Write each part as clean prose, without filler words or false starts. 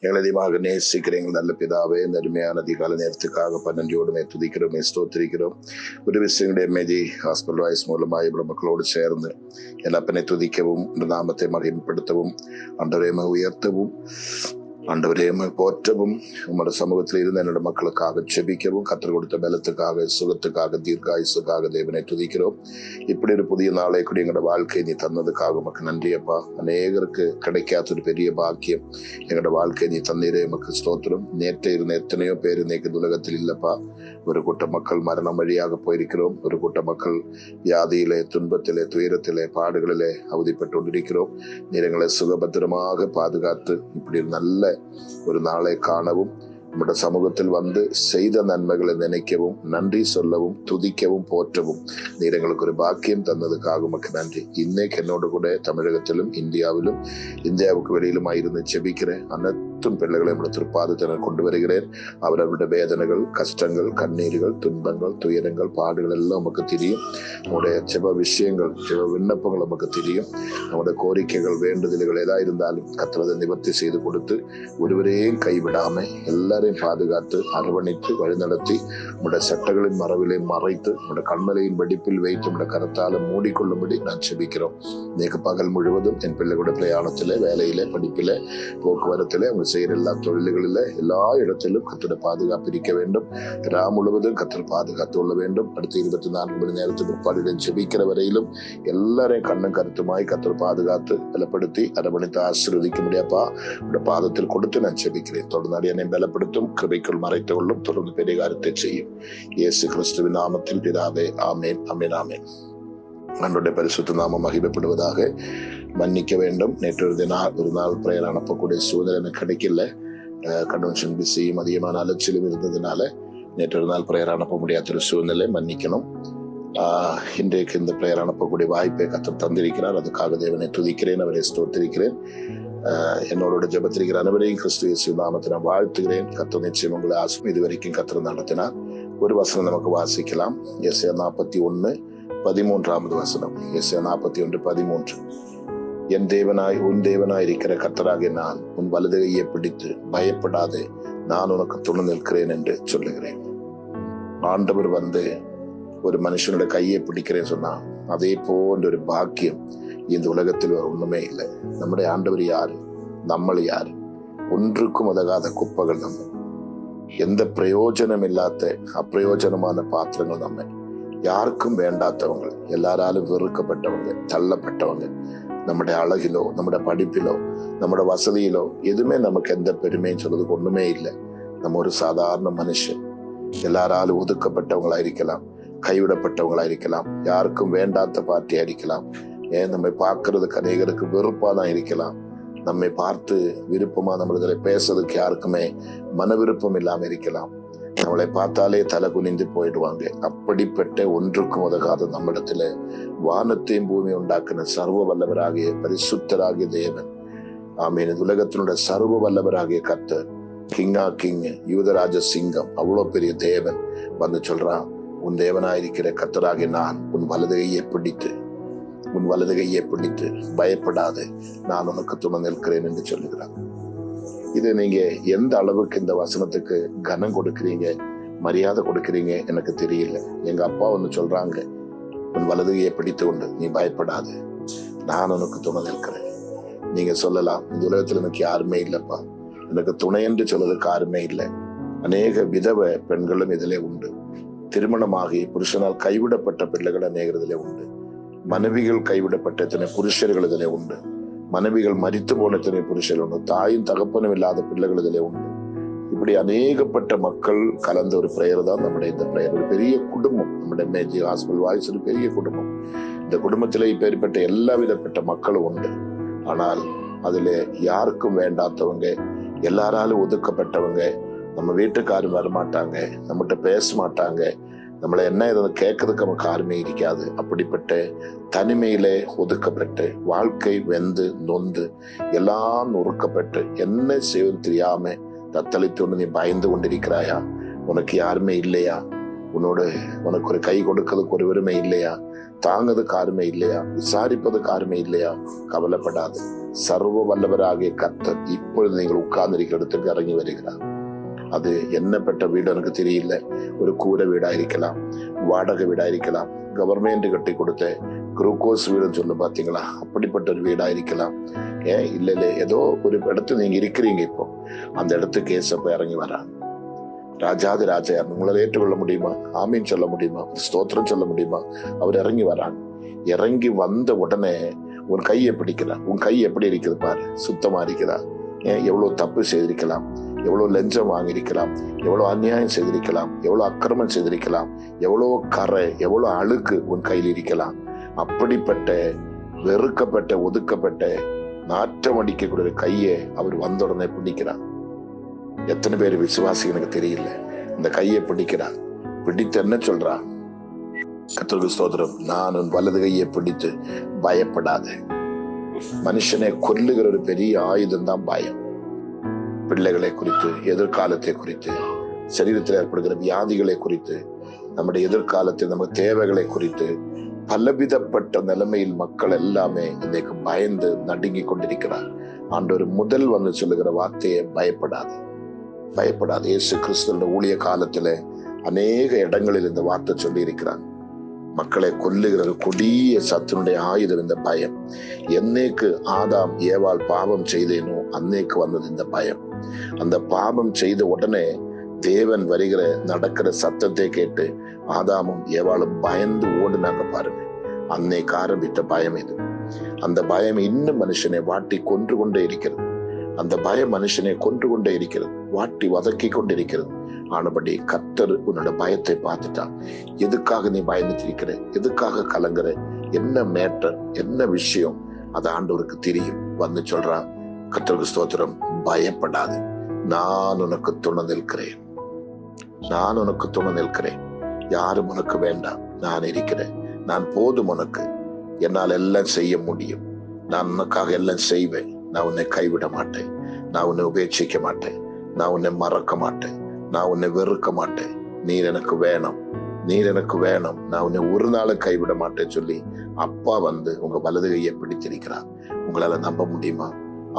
எங்களை அதிகமாக நேசிக்கிற எங்கள் நல்ல பிதாவே, இந்த அருமையான அதிகால நேரத்துக்காக நன்றியோடுமே துதிக்கிறோமே ஸ்தோத்திரிக்கிறோம். ஒரு விஷயங்களுடைய மெதி ஹாஸ்பிட்டல் வாய்ஸ் மூலமாக இவ்வளவு மக்களோடு சேர்ந்து எல்லாப்பனை துதிக்கவும், இந்த நாமத்தை மகிமைப்படுத்தவும், ஆண்டவரை உயர்த்தவும், ஆண்டவரே போற்றவும், உங்களோட சமூகத்தில் இருந்து என்னோட மக்களுக்காக செபிக்கவும், கற்றுக் கொடுத்த பலத்துக்காக, சுகத்துக்காக, தீர்க்காயுசுக்காக தேவனை துதிக்கிறோம். இப்படி ஒரு புதிய நாளை கூட எங்களோட வாழ்க்கை நீ தந்ததுக்காக உமக்கு நன்றியப்பா. அநேகருக்கு கிடைக்காத ஒரு பெரிய பாக்கியம் எங்களோட வாழ்க்கை நீ தந்தீரே, உமக்கு ஸ்தோத்திரம். நேற்று இருந்த எத்தனையோ பேர் இன்னைக்கு உலகத்தில் இல்லப்பா. ஒரு கூட்ட மக்கள் மரணம் வழியாக போயிருக்கிறோம். ஒரு கூட்ட மக்கள் வியாதியிலே, துன்பத்திலே, துயரத்திலே, பாடுகளிலே அவதிப்பட்டு கொண்டிருக்கிறோம். நீர் எங்களை சுகபத்திரமாக பாதுகாத்து இப்படி நல்ல ஒரு நாளை காணவும், நம்முடைய சமூகத்தில் வந்து செய்த நன்மைகளை நினைக்கவும், நன்றி சொல்லவும், துதிக்கவும், போற்றவும் நீர் எங்களுக்கு ஒரு பாக்கியம் தந்ததுக்காக உமக்கு நன்றி. இன்னைக்கு என்னோடு கூட தமிழகத்திலும் இந்தியாவிலும் இந்தியாவுக்கு வெளியிலுமாய் இருந்து செபிக்கிறேன் அனைத்தும் பிள்ளைகளை திருப்பாதத்தினர் கொண்டு வருகிறேன். அவர்களுடைய வேதனைகள், கஷ்டங்கள், கண்ணீர்கள், துன்பங்கள், துயரங்கள், பாடுகள் எல்லாம் நமக்கு தெரியும். நம்முடைய செப விஷயங்கள், செப விண்ணப்பங்கள் நமக்கு தெரியும். நம்முடைய கோரிக்கைகள், வேண்டுதல்கள் எதா இருந்தாலும் கர்த்தர் நிவர்த்தி செய்து கொடுத்து ஒருவரையும் கைவிடாம எல்லாரையும் பாதுகாத்து அரவணைத்து வழிநடத்தி உடைய சட்டங்களின் மரவிலை மறைத்து உடைய கண்மலையின் வெடிப்பில் வைத்து உடைய கரத்தால மூடிக்கொள்ளும்படி நான் செபிக்கிறோம். இன்னைக்கு பகல் முழுவதும் என் பிள்ளைகளுடைய பிரயாணத்திலே, வேலையிலே, படிப்பிலே, போக்குவரத்திலே, அவங்க செய்யற எல்லா தொழில்களில எல்லா இடத்திலும் கர்த்தருடைய பாதுகாப்பு இருக்க வேண்டும். முழுவதும் கர்த்தர் பாதுகாத்து கொள்ள வேண்டும். அடுத்த 24 மணி நேரத்துக்கு பிற்பாடு செபிக்கிற வரையிலும் எல்லாரையும் கண்ணும் கருத்துமாய் கர்த்தர் பாதுகாத்து பலப்படுத்தி அரவணைத்து ஆசீர்வதிக்க முடியாப்பா. உடைய பாதத்தில் கொடுத்து நான் செபிக்கிறேன். தொடர்ந்து என்னை பலப்படுத்தும், கிருபைக்குள் மறைத்து கொள்ளும், தொடர்ந்து பெரிய காரியத்தை செய்யும். இயேசு கிறிஸ்துவின் நாமத்தில் பிதாவே, ஆமேன், ஆமேன், ஆமேன். ஆண்டவருடைய பரிசுத்த நாமம் மகிமைப்படுவதாக. மன்னிக்க வேண்டும், நேற்று ஒரு நாள் பிரேயர் அனுப்பக்கூடிய சூழ்நிலை எனக்கு கிடைக்கல. கன்வென்ஷன் பிஸியும் அதிகமான அலைச்சலும் இருந்ததுனால நேற்று ஒரு நாள் பிரேயர் அனுப்ப முடியாத ஒரு சூழ்நிலை, மன்னிக்கணும். இன்றைக்கு இந்த பிரேயர் அனுப்பக்கூடிய வாய்ப்பை கர்த்தர் தந்திருக்கிறார். அதுக்காக தேவனை துதிக்கிறேன், அவரை ஸ்தோத்திரிக்கிறேன். என்னோட ஜெபத்திருக்கிற அனைவரையும் கிறிஸ்து இயேசு நாமத்தை நான் வாழ்த்துகிறேன். கர்த்தர் நிச்சயம் உங்களை ஆசீர்வதிப்பார். இது வரைக்கும் கர்த்தர் நடத்தினார். ஒரு வசனம் நமக்கு வாசிக்கலாம். எஸ்ஐயா 41:13 வசனம். எஸ்ஐயா 41:13. என் தேவனாய் உன் தேவனாய் இருக்கிற கர்த்தராகிய நான் உன் வலது கையை பிடித்து பயப்படாதே, நான் உனக்கு துணை நிற்கிறேன் என்று சொல்லுகிறேன். ஆண்டவர் வந்து ஒரு மனுஷனோட கையை பிடிக்கிறேன்னு சொன்னா அதே போன்ற ஒரு பாக்கியம் இந்த உலகத்தில் ஒண்ணுமே இல்லை. நம்முடைய ஆண்டவர் யாரு? நம்மள யாரு? ஒன்றுக்கும் உதகாத குப்பைகள் நம்ம, எந்த பிரயோஜனம் இல்லாத அப்பிரயோஜனமான பாத்திரங்கள் நம்ம, யாருக்கும் வேண்டாத்தவங்க, எல்லாராலும் வெறுக்கப்பட்டவங்க, தள்ளப்பட்டவங்க. நம்முடைய அழகிலோ, நம்முடைய படிப்பிலோ, நம்முடைய வசதியிலோ எதுவுமே நமக்கு எந்த பெருமைன்னு சொல்றதுக்கு ஒண்ணுமே இல்லை. நம்ம ஒரு சாதாரண மனுஷன். எல்லாராலும் ஒதுக்கப்பட்டவங்களா இருக்கலாம், கைவிடப்பட்டவங்களா இருக்கலாம், யாருக்கும் வேண்டாத்த பார்ட்டியா இருக்கலாம், ஏன் நம்மை பார்க்கறதுக்கு அநேகருக்கு வெறுப்பா தான் இருக்கலாம், நம்மை பார்த்து விருப்பமா நம்மள பேசுறதுக்கு யாருக்குமே மன விருப்பம் இல்லாம இருக்கலாம், நம்மளை பார்த்தாலே தலை குனிந்து போயிடுவாங்க. அப்படிப்பட்ட ஒன்றுக்கும் உதகாத நம்மிடத்துல வானத்தையும் பூமி உண்டாக்குன சர்வ வல்லவராகிய பரிசுத்தராகிய தேவன், ஆமீன், உலகத்தினுடைய சர்வ வல்லவராகிய கர்த்தர், கிங்கா கிங், யூதராஜ சிங்கம், அவ்வளவு பெரிய தேவன் வந்து சொல்றான், உன் தேவனாயிருக்கிற கர்த்தராகிய நான் உன் வலது கையை பிடித்து பயப்படாது, நான் உனக்கு துணை நிற்கிறேன் என்று சொல்லுகிறான். இது நீங்க எந்த அளவுக்கு இந்த வசனத்துக்கு கனம் கொடுக்கிறீங்க, மரியாதை கொடுக்கிறீங்க எனக்கு தெரியல. எங்க அப்பா ஒண்ணு சொல்றாங்க, உன் வலது கையை பிடித்து கொண்டு நீ பயப்படாது, நான் உனக்கு துணை நிற்கிறேன். நீங்க சொல்லலாம், இந்த உலகத்துல எனக்கு யாருமே இல்லப்பா, எனக்கு துணை என்று சொல்றதுக்கு யாருமே இல்லை. அநேக விதவ பெண்களும் இதிலே உண்டு. திருமணமாகி புருஷனால் கைவிடப்பட்ட பிள்ளைகள் அநேகர் இதிலே உண்டு. மனைவிகள் கைவிடப்பட்ட எத்தனை புருஷர்கள் இதிலே உண்டு. மனைவிகள் மரித்து போன எத்தனை புருஷர்கள் உண்டு. தாயும் தகப்பனும் இல்லாத பிள்ளைகள் இதிலே உண்டு. இப்படி அநேகப்பட்ட மக்கள் கலந்த ஒரு பிரேயர் தான் நம்முடைய இந்த பிரேயர். ஒரு பெரிய குடும்பம், நம்முடைய மேஜி ஹாஸ்பிட்டல் வாய்ஸ் ஒரு பெரிய குடும்பம். இந்த குடும்பத்திலே இப்பேற்பட்ட எல்லா விதப்பட்ட மக்களும் உண்டு. ஆனால் அதுல யாருக்கும் வேண்டாத்தவங்க, எல்லாராலும் ஒதுக்கப்பட்டவங்க, நம்ம வீட்டுக்காரும் வரமாட்டாங்க, நம்மகிட்ட பேச மாட்டாங்க, நம்மளை என்ன இதை கேட்கறதுக்கு நமக்கு யாருமே இருக்காது. அப்படிப்பட்ட தனிமையிலே ஒதுக்கப்பட்டு வாழ்க்கை வெந்து நொந்து எல்லாம் நொறுக்கப்பட்டு என்ன செய்வது தெரியாம தத்தளித்து கொண்டு நீ பயந்து கொண்டிருக்கிறாயா? உனக்கு யாருமே இல்லையா? உனக்கு ஒரு கை கொடுக்கிறதுக்கு ஒருவருமே இல்லையா? தாங்கிறதுக்கு யாருமே இல்லையா? விசாரிப்பதுக்கு யாருமே இல்லையா? கவலைப்படாது. சர்வ வல்லவராகிய கர்த்தர் இப்பொழுது நீங்கள் உட்கார்ந்திருக்கிற இடத்துக்கு இறங்கி வருகிறார். அது என்னப்பட்ட வீடு எனக்கு தெரியல. ஒரு கூரை வீடா இருக்கலாம், வாடகை வீடா இருக்கலாம், கவர்மெண்ட் கட்டி கொடுத்த குளுக்கோஸ் வீடுன்னு சொல்லு பாத்தீங்களா, அப்படிப்பட்ட ஒரு வீடா இருக்கலாம். இல்ல ஏதோ ஒரு இடத்துல நீங்க இருக்கிறீங்க. இப்போ அந்த இடத்துக்கு ஏசப்ப இறங்கி வராங்க. ராஜாதி ராஜா உங்களால் ஏற்றுக்கொள்ள முடியுமா? ஆமீன் சொல்ல முடியுமா? ஸ்தோத்திரம் சொல்ல முடியுமா? அவர் இறங்கி வராங்க. இறங்கி வந்த உடனே உன் கையை பிடிக்கிறார். உன் கை எப்படி இருக்குது பாரு, சுத்தமா இருக்கிறா. எவ்வளவு தப்பு செய்திருக்கலாம், எவ்வளவு லஞ்சம் வாங்கியிருக்கலாம், எவ்வளவு அநியாயம் செய்திருக்கலாம், எவ்வளவு அக்கிரமம் செய்திருக்கலாம், எவ்வளவு கரை, எவ்வளவு அழுக்கு உன் கையில் இருக்கலாம். அப்படிப்பட்ட வெறுக்கப்பட்ட, ஒதுக்கப்பட்ட, நாற்றம் அடிக்கக்கூடிய கையை அவர் வந்த உடனே பிடிக்கிறார். எத்தனை பேர் விசுவாசி எனக்கு தெரியல. இந்த கையை பிடிக்கிறார். பிடித்து என்ன சொல்றா? கர்த்தருக்கு ஸ்தோத்திரம், நான் உன் வலது கையை பிடித்து பயப்படாத. மனுஷனை கொல்லுகிற ஒரு பெரிய ஆயுதம் தான் பயம். பிள்ளைகளை குறித்து, எதிர்காலத்தை குறித்து, சரீரத்தில் ஏற்படுகிற வியாதிகளை குறித்து, நம்முடைய எதிர்காலத்தில் நம்ம தேவைகளை குறித்து பலவிதப்பட்ட நிலைமையில் மக்கள் எல்லாமே இன்னைக்கு பயந்து நடுங்கி கொண்டிருக்கிறார். ஆண்டவர் முதல் வந்து சொல்லுகிற வார்த்தையை பயப்படாது, பயப்படாது. இயேசு கிறிஸ்துவோட ஊழிய காலத்துல அநேக இடங்களில் இந்த வார்த்தை சொல்லி இருக்கிறாங்க. மக்களை கொல்லுகிற கொடிய சத்துனுடைய ஆயுதம் இந்த பயம். என்னைக்கு ஆதாம் ஏவாள் பாவம் செய்தேனோ அன்னைக்கு வந்தது இந்த பயம். அந்த பாவம் செய்த உடனே தேவன் வருகிற நடக்கிற சத்தத்தை கேட்டு ஆதாமும் ஏவாளும் பயந்து ஓடுனாங்க பாருங்க. அன்னைக்கு ஆரம்பித்த பயம் இது. அந்த பயம் இன்னும் மனுஷனை வாட்டி கொன்று கொண்டே இருக்கிறது. அந்த பயம் மனுஷனை கொன்று கொண்டே இருக்கிறது, வாட்டி வதக்கி கொண்டிருக்கிறது. ஆனபடி கர்த்தர் உன்னோட பயத்தை பார்த்துட்டான். எதுக்காக நீ பயந்துட்டு இருக்கிற? எதுக்காக கலங்குற? என்ன மேட்டர், என்ன விஷயம்? அது ஆண்டவருக்கு தெரியும். வந்து சொல்றான், கர்த்தருக்கு ஸ்தோத்திரம், பயப்படாது, நான் உனக்கு துணை நிற்கிறேன். நான் உனக்கு துணை நிற்கிறேன். யாரும் உனக்கு வேண்டாம், நான் இருக்கிறேன். நான் போதும் உனக்கு. என்னால் எல்லாம் செய்ய முடியும். நான் உனக்காக எல்லாம் செய்வேன். நான் உன்னை கைவிட மாட்டேன். நான் உன்னை உபேட்சிக்க மாட்டேன். நான் உன்னை மறக்க மாட்டேன். நான் உன்னை வெறுக்க மாட்டேன். நீர் எனக்கு வேணும், நீர் எனக்கு வேணும். நான் உன்னை ஒரு நாளும் கைவிட மாட்டேன்னு சொல்லி அப்பா வந்து உங்க வலது கையை பிடித்திருக்கிறார். உங்களால நம்ப முடியுமா?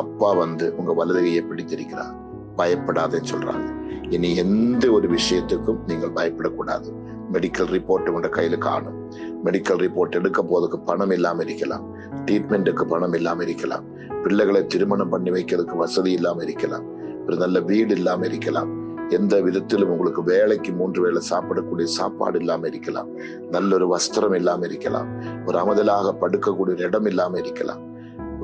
அப்பா வந்து உங்க வலது கையை பிடித்திருக்கிறார். பயப்படாதேன்னு சொல்றாங்க. இனி எந்த ஒரு விஷயத்துக்கும் நீங்கள் பயப்படக்கூடாது. மெடிக்கல் ரிப்போர்ட் உங்க கையில காணும். மெடிக்கல் ரிப்போர்ட் எடுக்க போதுக்கு பணம் இல்லாம இருக்கலாம், ட்ரீட்மெண்ட்டுக்கு பணம் இல்லாம இருக்கலாம், பிள்ளைகளை திருமணம் பண்ணி வைக்கிறதுக்கு வசதி இல்லாம இருக்கலாம், ஒரு நல்ல வீடு இல்லாம இருக்கலாம், எந்த விதத்திலும் உங்களுக்கு வேலைக்கு 3 வேளை சாப்பிடக்கூடிய சாப்பாடு இல்லாம இருக்கலாம், நல்ல ஒரு வஸ்திரம் இல்லாம இருக்கலாம், ஒரு அமதலாக படுக்கக்கூடிய இடம் இல்லாம இருக்கலாம்,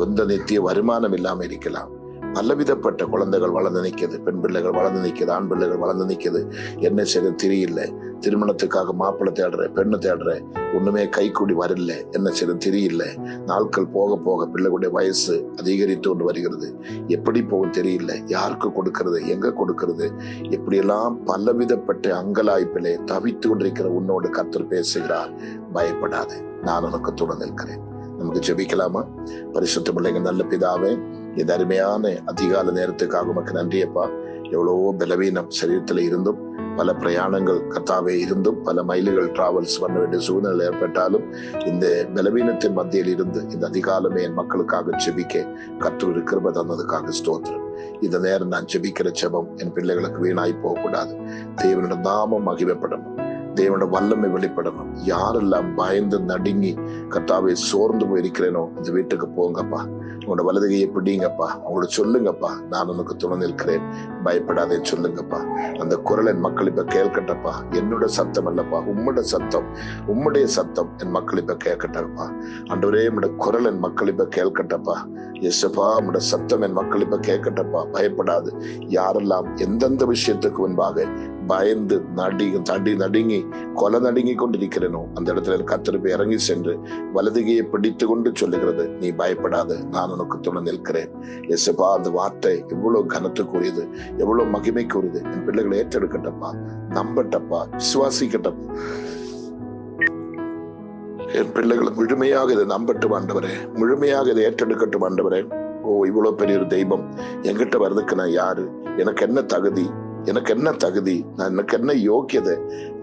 எந்த நித்திய வருமானம் இல்லாம இருக்கலாம். பலவிதப்பட்ட குழந்தைகள் வளர்ந்து நிற்கிறது, பெண் பிள்ளைகள் வளர்ந்து நிற்கிறது, ஆண் பிள்ளைகள் வளர்ந்து நிற்கிறது. என்ன செய்ய தெரியல. திருமணத்துக்காக மாப்பிள்ளை தேடுற, பெண்ணு தேடுற, ஒண்ணுமே கை கூடி வரல. என்ன செய்ய தெரியல. நாட்கள் போக போக பிள்ளைகளுடைய வயசு அதிகரித்து கொண்டு வருகிறது. எப்படி போகும் தெரியல. யாருக்கு கொடுக்கிறது, எங்க கொடுக்கிறது, எப்படியெல்லாம் பலவிதப்பட்ட அங்கலாய்ப்பிலே தவித்து கொண்டிருக்கிற உன்னோடு கர்த்தர் பேசுகிறார். பயப்படாது, நான் உனக்கு துணை நிற்கிறேன். நமக்கு ஜெபிக்கலாமா? பரிசுத்த பிள்ளைங்க, நல்ல பிதாவே, இந்த அருமையான அதிகால நேரத்துக்காக உமக்கு நன்றியப்பா. எவ்வளவோ பலவீனம் சரீரத்துல இருந்தும், பல பிரயாணங்கள் கர்த்தாவே இருந்தும், பல மைல்கள் டிராவல்ஸ் பண்ண வேண்டிய சூழ்நிலை ஏற்பட்டாலும், இந்த பலவீனத்தின் மத்தியில் இருந்து இந்த அதிகாலமே என் மக்களுக்காக ஜெபிக்க கர்த்தர் கிருபை தந்ததுக்காக ஸ்தோத்திரம். இந்த நேரம் நான் ஜெபிக்கிற ஜெபம் என் பிள்ளைகளுக்கு வீணாய் போகக்கூடாது. தேவனோட நாமம் மகிமைப்படணும், தேவனோட வல்லமை வெளிப்படணும். யாரெல்லாம் பயந்து நடுங்கி கர்த்தாவே சோர்ந்து போயிருக்கிறேனோ இந்த வீட்டுக்கு போங்கப்பா. உங்களோட வலது கையை பிடிங்கப்பா. அவங்களோட சொல்லுங்கப்பா, நான் உனக்கு துணை நிற்கிறேன், பயப்படாதே சொல்லுங்கப்பா. அந்த குரல் என் மக்கள் இப்ப கேட்கட்டப்பா. என்னோட சத்தம் அல்லப்பா, உம்முடைய சத்தம், உம்முடைய சத்தம் என் மக்கள் இப்ப கேட்கட்டப்பா. ஆண்டவரே, உம்முடைய குரல் என் மக்கள் இப்ப கேட்கட்டப்பா. இயேசுப்பா, உம்முடைய சத்தம் என் மக்கள் இப்ப கேட்கட்டப்பா. பயப்படாது. யாரெல்லாம் எந்தெந்த விஷயத்துக்கு முன்பாக பயந்து நடுங்கி கொலை நடுங்கி கொண்டிருக்கிறேனோ அந்த இடத்துல கர்த்தர் இறங்கி சென்று வலதுகையை பிடித்து கொண்டு சொல்லுகிறது, நீ பயப்படாது, நான் உனக்கு துணை நிற்கிறேன். இயேசுப்பா, அந்த வார்த்தை எவ்வளவு கனத்துக்குரியது, எவ்வளவு மகிமைக்குரியது. என் பிள்ளைகளை ஏற்றெடுக்கட்டப்பா, நம்பட்டப்பா, விசுவாசிக்கட்டப்பா. என் பிள்ளைகளை முழுமையாக இதை நம்பட்டும் ஆண்டவரே, முழுமையாக இதை ஏற்றெடுக்கட்டும் ஆண்டவரே. ஓ, இவ்வளவு பெரிய ஒரு தெய்வம் என்கிட்ட வர்றதுக்கு நான் யாரு? எனக்கு என்ன தகுதி? எனக்கு என்ன தகுதி, எனக்கு என்ன யோக்கியதை,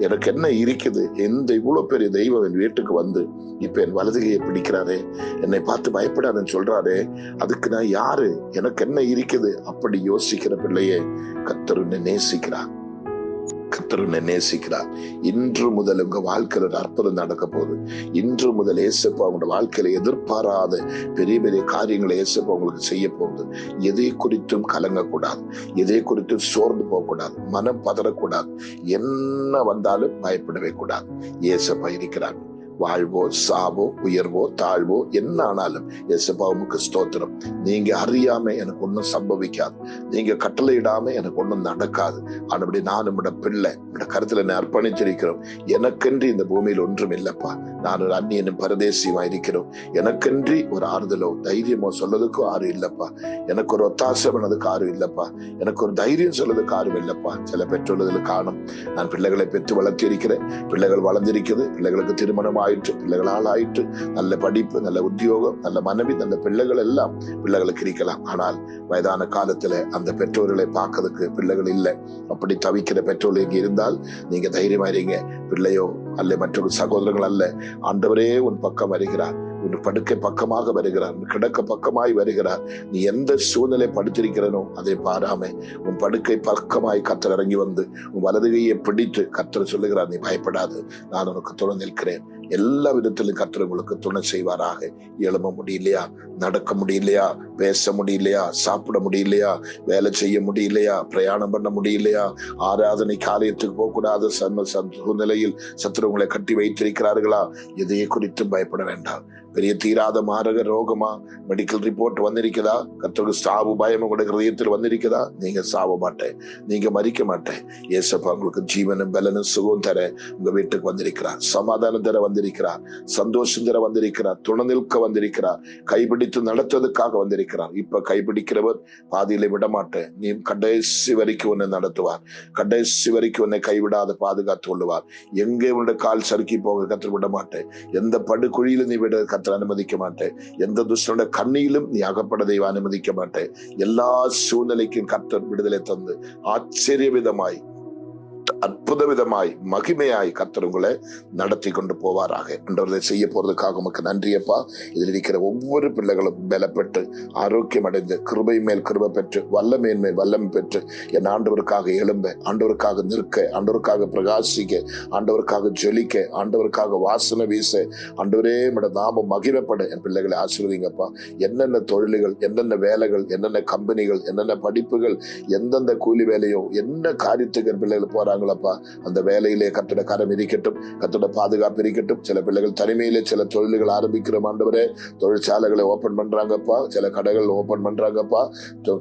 எனக்கு என்ன இருக்குது, எந்த இவ்வளவு பெரிய தெய்வம் என் வீட்டுக்கு வந்து இப்ப என் வலதுகையை பிடிக்கிறாரே, என்னை பார்த்து பயப்படாதுன்னு சொல்றாரு, அதுக்கு நான் யாரு, எனக்கு என்ன இருக்குது அப்படி யோசிக்கிற பிள்ளையே கர்த்தர் உன்னை நேசிக்கிறார். கர்த்தர் உன்னை நேசிக்கிறார். இன்று முதல் உங்க வாழ்க்கையில ஒரு அற்புதம் நடக்க போகுது. இன்று முதல் இயேசுப்பா உங்களோட வாழ்க்கையில எதிர்பாராத பெரிய பெரிய காரியங்களை இயேசுப்பா உங்களுக்கு செய்ய போகுது. எதை குறித்தும் கலங்கக்கூடாது, எதை குறித்தும் சோர்ந்து போகக்கூடாது, மனம் பதறக்கூடாது, என்ன வந்தாலும் பயப்படவே கூடாது. இயேசுப்பா இருக்கிறார். வாழ்வோ சாவோ உயர்வோ தாழ்வோ என்ன ஆனாலும் இயேசுப்பா உமக்கு ஸ்தோத்திரம். நீங்க அறியாம எனக்கு ஒன்றும் சம்பவிக்காது, நீங்க கட்டளையிடாம எனக்கு ஒன்றும் நடக்காது. ஆனபடி நான் நம்மட பிள்ளை, நம்மட கருத்துல என்னை அர்ப்பணித்திருக்கிறோம். எனக்கென்று இந்த பூமியில் ஒன்றும் இல்லப்பா, நான் ஒரு அந்நியனும் பரதேசியுமா இருக்கிறோம். எனக்கென்று ஒரு ஆறுதலோ தைரியமோ சொல்லதுக்கும் யாரும் இல்லப்பா, எனக்கு ஒரு ஒத்தாசை பண்ணதுக்கு யாரும் இல்லப்பா, எனக்கு ஒரு தைரியம் சொல்லதுக்கு யாரும் இல்லப்பா. சில பெற்றோர்கள் காணும், நான் பிள்ளைகளை பெற்று வளர்த்தி இருக்கிறேன், பிள்ளைகள் வளர்ந்திருக்குது, பிள்ளைகளுக்கு திருமணம் ஆயிற்று, பிள்ளைகளால் ஆயிற்று, நல்ல படிப்பு, நல்ல உத்தியோகம், நல்ல மனைவி, நல்ல பிள்ளைகள் எல்லாம் பிள்ளைகளுக்கு இருக்கலாம். ஆனால் வயதான காலத்துல அந்த பெற்றோர்களை பார்க்கறதுக்கு பிள்ளைகள் இல்லை. அப்படி தவிக்கிற பெற்றோர்கள் இங்க இருந்தால் நீங்க தைரியமா இருங்க. பிள்ளையோ அல்ல மற்றொரு சகோதரர்கள் அல்ல, ஆண்டவரே உன் பக்கம் வருகிறார், உன் படுக்கை பக்கமாக வருகிறார், உன் கிடக்க பக்கமாய் வருகிறார். நீ எந்த சூழ்நிலை படுத்திருக்கிறனோ அதை பாராம உன் படுக்கை பக்கமாய் கர்த்தர் இறங்கி வந்து உன் வலதுகையை பிடித்து கர்த்தர் சொல்லுகிறார், நீ பயப்படாது, நான் உனக்கு துணை நிற்கிறேன். எல்லா விதத்திலும் கர்த்தர் உங்களுக்கு துணை செய்வாராக. எழும்ப முடியலையா, நடக்க முடியலையா, பேச முடியலையா, சாப்பிட முடியலையா, வேலை செய்ய முடியலையா, பிரயாணம் பண்ண முடியலையா, ஆராதனை காரியத்துக்கு போகக்கூடாத சூழ்நிலையில் சத்துரு உங்களை கட்டி வைத்திருக்கிறார்களா, எதையே குறித்தும் பயப்பட வேண்டாம். பெரிய தீராத மாரக ரோகமா, மெடிக்கல் ரிப்போர்ட் வந்திருக்குதா, கர்த்தருக்கு சாவு பயம் உங்களுடைய ஹிருதயத்தில் வந்திருக்குதா, நீங்க சாவ மாட்டேன், நீங்க மறிக்க மாட்டேன். இயேசுப்பா உங்களுக்கு ஜீவனும் பலனும் சுகம் தர உங்க வீட்டுக்கு வந்திருக்கிறார், சமாதானம் தர வந்திருக்கிறார், சந்தோஷம் தர வந்திருக்கிறார், துணை நிற்க வந்திருக்கிறார், கைபிடித்து நடத்துவதற்காக வந்திருக்கிறார். இப்ப கைபிடிக்கிறவர் பாதியில விட மாட்டேன், நீ கடைசி வரைக்கும் உன்னை நடத்துவார், கடைசி வரைக்கும் உன்னை கைவிடாத பாதுகாத்து கொள்ளுவார். எங்கே உன்னுடைய கால் சறுக்கி போக கற்று விட மாட்டேன், எந்த படுகுழியிலும் நீ விட கர்த்தர் அனுமதிக்க மாட்டேன், எந்த துஷ்டனுடைய கண்ணியிலும் நீ அகப்படதை அனுமதிக்க மாட்டேன். எல்லா சூழ்நிலைக்கும் கர்த்தர் விடுதலை தந்து ஆச்சரிய விதமாய் அற்புத விதமாய் மகிமையாய் கர்த்தர் உங்களை நடத்தி கொண்டு போவாராக. என்றதை செய்ய போறதுக்காக உமக்கு நன்றியப்பா. இதில் இருக்கிற ஒவ்வொரு பிள்ளைகளும் பலப்பட்டு ஆரோக்கியம் அடைந்து கிருபை மேல் கிருபை பெற்று வல்லமையின் மேல் வல்லமை பெற்று என் ஆண்டவருக்காக எழும்ப, ஆண்டவருக்காக நிற்க, ஆண்டவருக்காக பிரகாசிக்க, ஆண்டவருக்காக ஜொலிக்க, ஆண்டவருக்காக வாசனை வீச, ஆண்டவரே உம்முடைய நாமம் மகிமைப்பட என் பிள்ளைகளை ஆசீர்வதிங்கப்பா. என்னென்ன தொழில்கள், என்னென்ன வேலைகள், என்னென்ன கம்பெனிகள், என்னென்ன படிப்புகள், எந்தெந்த கூலி வேலையோ என்ன காரியத்துக்கு என் பிள்ளைகள் போறாங்களப்பா, அந்த வேலையிலே கர்த்தருடைய கரம் இருக்கட்டும், கர்த்தருடைய பாதுகாப்பு இருக்கட்டும். சில பிள்ளைகள் தனிமையிலே சில தொழில்கள் ஆரம்பிக்கிற ஆண்டவரே, தொழிற்சாலைகளை ஓபன் பண்றாங்கப்பா, சில கடைகள் ஓபன் பண்றாங்கப்பா,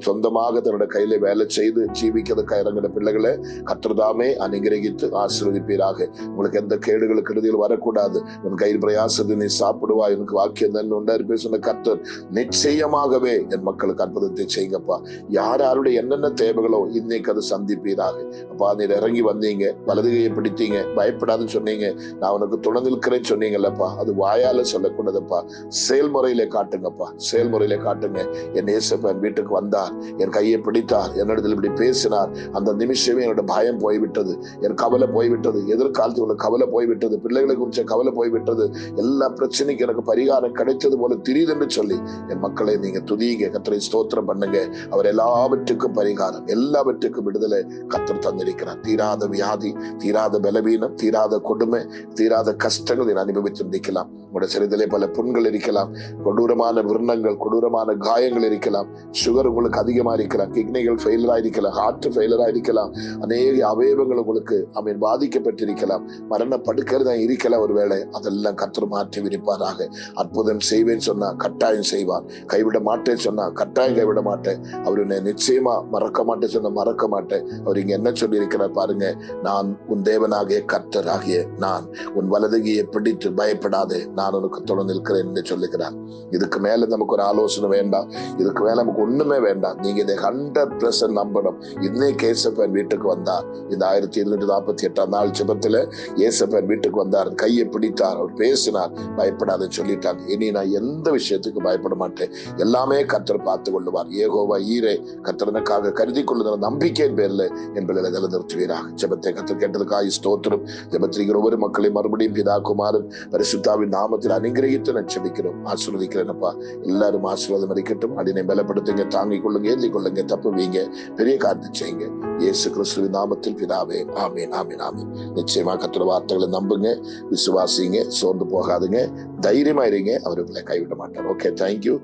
சொந்தமாக தன்னுடைய கையில வேலை செய்து ஜீவிக்கிறதுக்கு இறங்குற பிள்ளைகளை கர்த்தர்தாமே அனுகிரகித்து ஆசீர்வதிப்பீராக. உங்களுக்கு எந்த கேடுகளுக்கு கெடுதிகள் வரக்கூடாது. உன் கையில் பிரயாசத்தை நீ சாப்பிடுவாய், எனக்கு வாக்கியம் தான் உண்டாயிருப்பே சொன்ன கர்த்தர் நிச்சயமாகவே என் மக்களுக்கு அற்புதத்தை செய்யுங்கப்பா. யார் யாருடைய என்னென்ன தேவைகளோ இன்னைக்கு அது சந்திப்பீராக. அப்பா நீர் இறங்கி வந்தீங்க, வலதுகையை பிடித்தீங்க, பயப்படாதுன்னு சொன்னீங்க, நான் உனக்கு துணை நிற்கிறேன்னு சொன்னீங்கல்லப்பா. அது வாயால சொல்லக்கூடாதுப்பா, செயல்முறையிலே காட்டுங்கப்பா, செயல்முறையிலே காட்டுங்க. என் இயேசுப்பன் வீட்டுக்கு வந்தார், என் கையை பிடித்தார், என்னிடத்தில் இப்படி பேசினார், அந்த நிமிஷமே என்னோட பயம் போய்விட்டது, என் கவலை போய்விட்டது, எதிர்காலத்தில் உள்ள கவலை போய்விட்டது, பிள்ளைகளை குறிச்ச கவலை போய்விட்டது, எல்லா பிரச்சனைக்கும் எனக்கு பரிகாரம் கிடைத்தது போல தெரியுது என்று சொல்லி என் மக்களை நீங்க துதிங்க, கர்த்தரை ஸ்தோத்திரம் பண்ணுங்க. அவர் எல்லாவற்றுக்கும் பரிகாரம், எல்லாவற்றுக்கும் விடுதலை கர்த்தர் தந்திருக்கிறார். தீராத வியாதி, தீராத பலவீனம், தீராத கொடுமை, தீராத கஷ்டங்கள் அனுபவித்திருக்கலாம். உங்களுடைய சரீரத்திலே பல புண்கள் இருக்கலாம், கொடூரமான விருந்தங்கள், கொடூரமான காயங்கள் இருக்கலாம், சுகர் உங்களுக்கு அதிகமா இருக்கலாம், கிட்னிகள் ஃபெயிலரா இருக்கலாம், ஹார்ட் ஃபெயிலரா இருக்கலாம், அநேக அவயவங்கள் உங்களுக்கு பாதிக்கப்பட்டிருக்கலாம், மரண படுக்கையில் தான் இருக்கலாம். ஒருவேளை அதெல்லாம் கர்த்தர் மாற்றி விரிப்பாராக. அற்புதம் செய்வேன் சொன்னா கட்டாயம் செய்வார், கைவிட மாட்டேன் சொன்னா கட்டாயம் கைவிட மாட்டேன், அவர் நிச்சயமா மறக்க மாட்டேன் சொன்ன மறக்க மாட்டேன். அவர் இங்க என்ன சொல்லி இருக்கிறார் பாருங்க, நான் உன் தேவனாகிய கர்த்தராகிய நான் உன் வலதுகையை பிடித்து பயப்படாதே, நான் உனக்கு தொடர்ந்து நிற்கிறேன் என்று சொல்லுகிறார். இதுக்கு மேல நமக்கு ஒரு ஆலோசனை வேண்டாம், இதுக்கு மேல நமக்கு ஒண்ணுமே வேண்டாம். நீங்க இதை 100% நம்பணும். இன்னைக்கு ஏசப்பன் வீட்டுக்கு வந்தார். இந்த 1248 நாள் ஜெபத்துல ஏசப்பன் வீட்டுக்கு வந்தார், கையை பிடித்தார், அவர் பேசினார், பயப்படாத சொல்லிட்டார். இனி நான் எந்த விஷயத்துக்கு பயப்பட மாட்டேன், எல்லாமே கர்த்தர் பார்த்து கொள்ளுவார். யெகோவா ஈரே, கர்த்தரனுக்காக கருதி கொள்ளுகிற நம்பிக்கையின் பேர்ல என்பதில் நிறுத்துவீராக. ஜெபத்தை கர்த்தர் கேட்டதுக்காக ஸ்தோத்திரம். ஜெபத்திரிக்கிற ஒவ்வொரு மக்களையும் மறுபடியும் பிதா குமாரன் பரிசுத்தாவின் நாமத்தில் அனுகிரகித்து நான் ஜெபிக்கிறோம், ஆசீர்வதிக்கிறேன்ப்பா. எல்லாரும் ஆசீர்வாதம் அளிக்கட்டும். அடினை பலப்படுத்துங்க, தாங்கிக் கொள்ளுங்க, ஏந்தி கொள்ளுங்க, தப்புவீங்க, பெரிய காரியத்தை செய்யுங்க. இயேசு கிறிஸ்துவின் நாமத்தில் பிதாவே, ஆமீன், ஆமீன், ஆமீன். நிச்சயமா கர்த்தர் வார்த்தைகளை நம்புங்க, விசுவாசிங்க, சோர்ந்து போகாதுங்க, தைரியமா இருங்க. அவர் உங்களை கைவிட மாட்டார். Okay, thank you.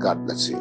God bless you.